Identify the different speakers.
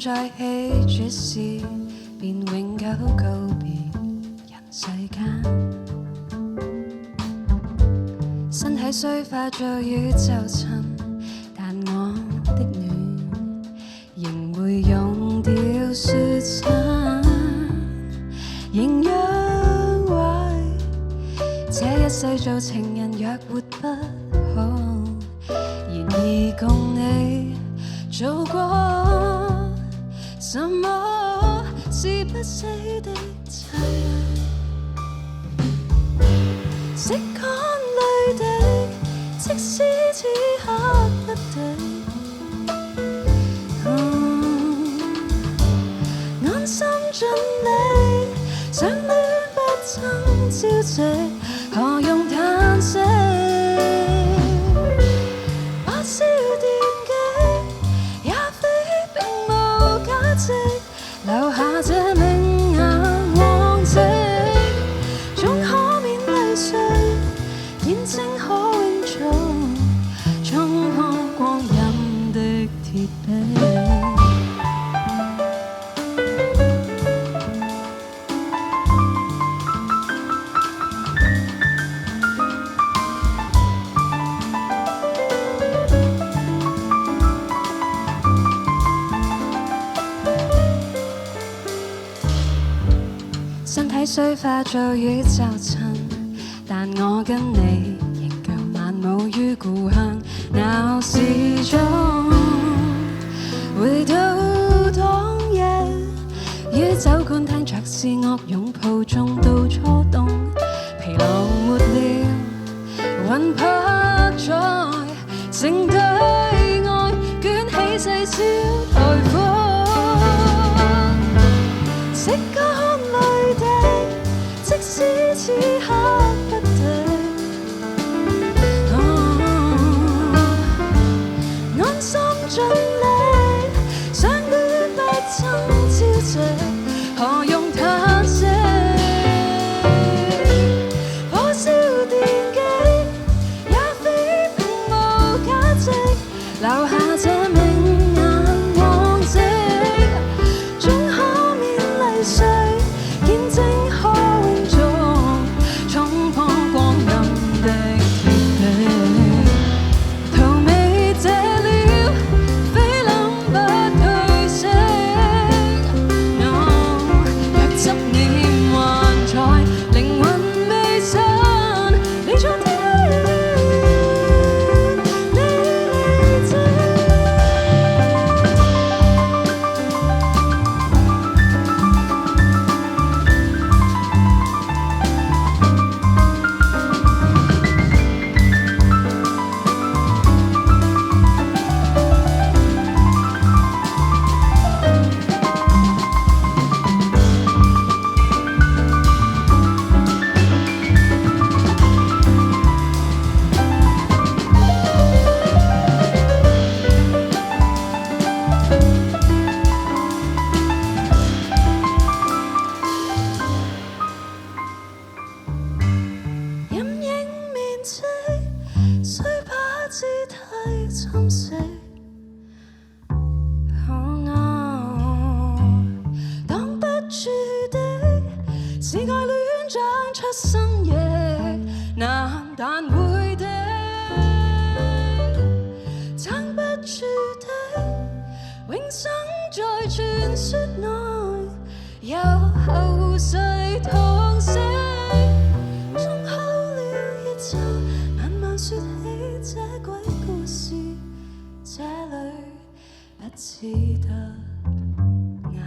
Speaker 1: 在起這時，便永久告別人世間。身體雖化作宇宙塵，但我的暖仍會溶掉雪山。仍讓壞這一世做情人，若活不好，然而共你做過什麼是不死的殘忍，拭乾淚滴，即使此刻不對，安心盡力，想戀不爭朝夕，何用嘆息？火燒電擊，也非並無價值，留下這明眼往昔，總可免淚水，見證可永續，衝破光陰的鐵壁。身體雖化作宇宙塵，但我跟你仍舊漫舞於故鄉。鬧市中回到當夜，於酒館聽爵士樂擁抱中到初冬，疲勞沒了，魂魄在城對外捲起細小颱風。拭乾淚滴，即使此刻不對，安心盡力，想戀不爭朝夕，何用嘆息？火燒電擊，也非並無價值，留下這明眼往昔，總可免淚水，見證可永續，衝破光陰的鐵壁。逃未謝了，非諗不退色。若執念還在，靈魂未散，你昨天你離席。陰影面積，雖把肢體侵蝕。Oh no， 擋不住的是愛戀長出新翼，難但會的，撐不住的，永生在傳說內，有後世痛惜。終好了熱茶，慢慢說起這鬼故事，這裏不似得眼。